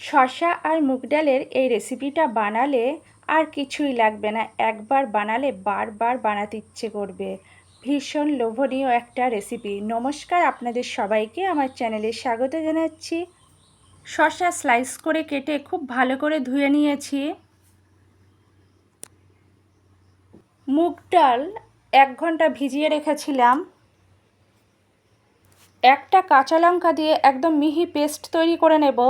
শসা আর মুগ ডালের এই রেসিপিটা বানালে আর কিছুই লাগবে না। একবার বানালে বারবার বানাতে ইচ্ছে করবে। ভীষণ লোভনীয় একটা রেসিপি। নমস্কার, আপনাদের সবাইকে আমার চ্যানেলে স্বাগত জানাচ্ছি। শসা স্লাইস করে কেটে খুব ভালো করে ধুয়ে নিয়েছি। মুগ ডাল 1 ঘন্টা ভিজিয়ে রেখেছিলাম। একটা কাঁচা লঙ্কা দিয়ে একদম মিহি পেস্ট তৈরি করে নেব।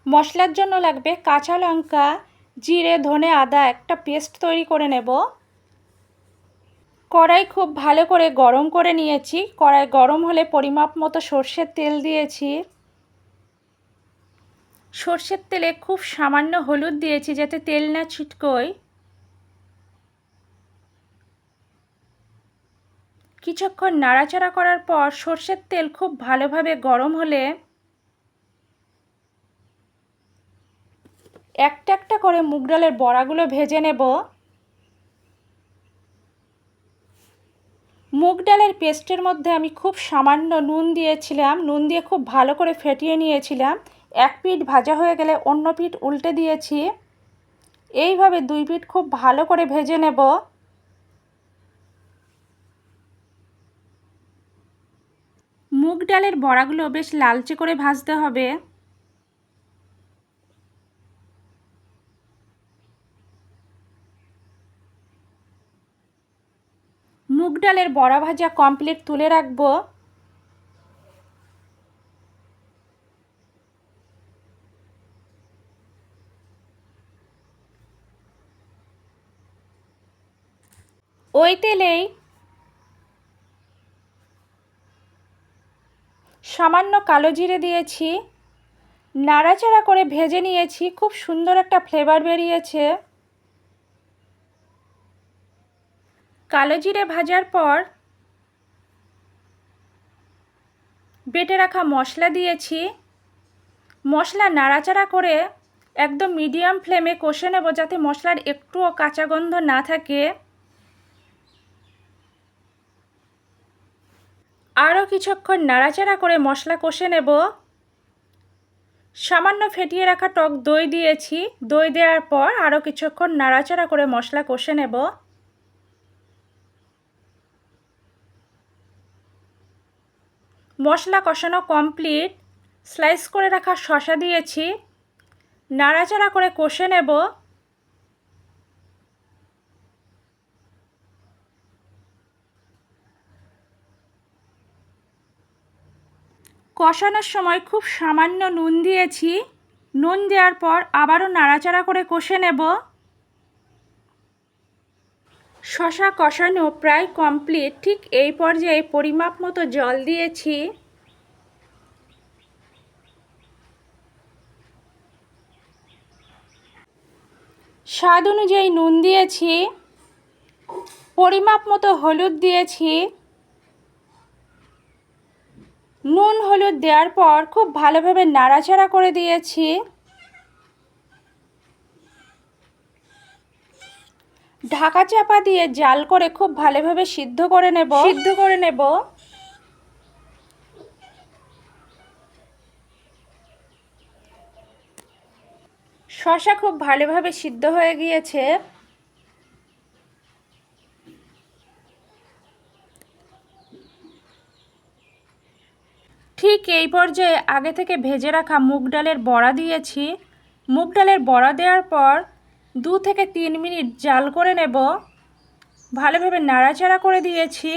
মশলার জন্য লাগবে কাঁচা লঙ্কা, জিরে, ধনে, আদা একটা পেস্ট তৈরি করে নেব। কড়াই খুব ভালো করে গরম করে নিয়েছি। কড়াই গরম হলে পরিমাপ মতো সর্ষের তেল দিয়েছি। সর্ষের তেলে খুব সামান্য হলুদ দিয়েছি যাতে তেল না ছিটকোয়। কিছুক্ষণ নাড়াচাড়া করার পর সর্ষের তেল খুব ভালোভাবে গরম হলে একটা একটা করে মুগ ডালের বড়াগুলো ভেজে নেব। মুগ ডালের পেস্টের মধ্যে আমি খুব সামান্য নুন দিয়েছিলাম। নুন দিয়ে খুব ভালো করে ফেটিয়ে নিয়েছিলাম। এক পিঠ ভাজা হয়ে গেলে অন্য পিঠ উল্টে দিয়েছি। এইভাবে 2 পিঠ খুব ভালো করে ভেজে নেব। মুগ ডালের বড়াগুলো বেশ লালচে করে ভাজতে হবে। মুগ ডালের বড়া ভাজা কমপ্লিট, তুলে রাখবো। ওই তেলেই সামান্য কালো জিরে দিয়েছি। নাড়াচাড়া করে ভেজে নিয়েছি। খুব সুন্দর একটা ফ্লেভার বেরিয়েছে। কালো জিরে ভাজার পর বেটে রাখা মশলা দিয়েছি। মশলা নাড়াচাড়া করে একদম মিডিয়াম ফ্লেমে কষে নেব যাতে মশলার একটুও কাঁচা গন্ধ না থাকে। আরও কিছুক্ষণ নাড়াচাড়া করে মশলা কষে নেব। সামান্য ফেটিয়ে রাখা টক দই দিয়েছি। দই দেওয়ার পর আরও কিছুক্ষণ নাড়াচাড়া করে মশলা কষে নেব। মশলা কষানো কমপ্লিট। স্লাইস করে রাখা শসা দিয়েছি। নাড়াচাড়া করে কষে নেব। কষানোর সময় খুব সামান্য নুন দিয়েছি। নুন দেওয়ার পর আবারও নাড়াচাড়া করে কষে নেব। শসা কষানো প্রায় কমপ্লিট। ঠিক এই পর্যায়ে পরিমাপ মতো জল দিয়েছি। স্বাদ অনুযায়ী নুন দিয়েছি। পরিমাপ মতো হলুদ দিয়েছি। নুন হলুদ দেওয়ার পর খুব ভালোভাবে নাড়াচাড়া করে দিয়েছি। ঢাকা চাপা দিয়ে জাল করে খুব ভালোভাবে সিদ্ধ করে নেব। শসা খুব ভালোভাবে সিদ্ধ হয়ে গিয়েছে। ঠিক এই পর্যায়ে আগে থেকে ভেজে রাখা মুগ ডালের বড়া দিয়েছি। মুগ ডালের বড়া দেওয়ার পর 2 থেকে 3 মিনিট জাল করে নেব। ভালোভাবে নাড়াচাড়া করে দিয়েছি।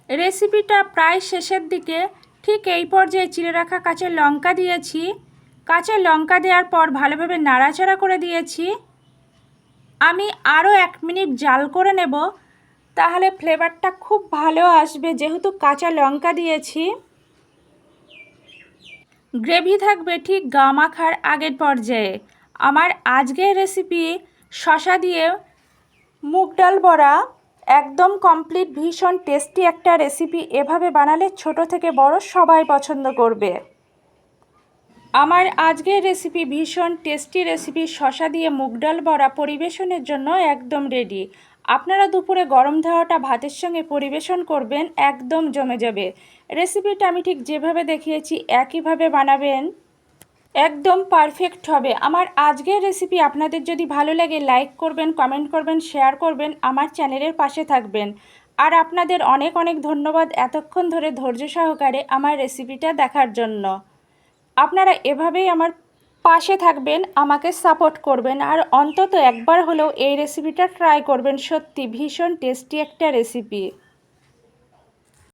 রেসিপিটা প্রায় শেষের দিকে। ঠিক এই পর্যায়ে চিড়ে রাখা কাঁচা লঙ্কা দিয়েছি। কাঁচা লঙ্কা দেওয়ার পর ভালোভাবে নাড়াচাড়া করে দিয়েছি। আমি আরও 1 মিনিট জাল করে নেব, তাহলে ফ্লেভারটা খুব ভালো আসবে যেহেতু কাঁচা লঙ্কা দিয়েছি। গ্রেভি থাকবে ঠিক গা মাখার আগের পর্যায়ে। আমার আজকের রেসিপি শসা দিয়ে মুগ ডাল বড়া একদম কমপ্লিট। ভীষণ টেস্টি একটা রেসিপি। এভাবে বানালে ছোট থেকে বড় সবাই পছন্দ করবে। আমার আজকের রেসিপি ভীষণ টেস্টি রেসিপি শসা দিয়ে মুগ ডাল বড়া পরিবেশনের জন্য একদম রেডি। আপনারা দুপুরে গরম ধোয়াটা ভাতের সঙ্গে পরিবেশন করবেন, একদম জমে যাবে। রেসিপিটা আমি ঠিক যেভাবে দেখিয়েছি একইভাবে বানাবেন, একদম পারফেক্ট হবে। আমার আজকের রেসিপি আপনাদের যদি ভালো লাগে লাইক করবেন, কমেন্ট করবেন, শেয়ার করবেন, আমার চ্যানেলের পাশে থাকবেন। আর আপনাদের অনেক অনেক ধন্যবাদ এতক্ষণ ধরে ধৈর্য সহকারে আমার রেসিপিটা দেখার জন্য। আপনারা এভাবেই আমার পাশে থাকবেন, আমাকে সাপোর্ট করবেন, আর অন্তত একবার হলেও এই রেসিপিটা ট্রাই করবেন। সত্যি ভীষণ টেস্টি একটা রেসিপি।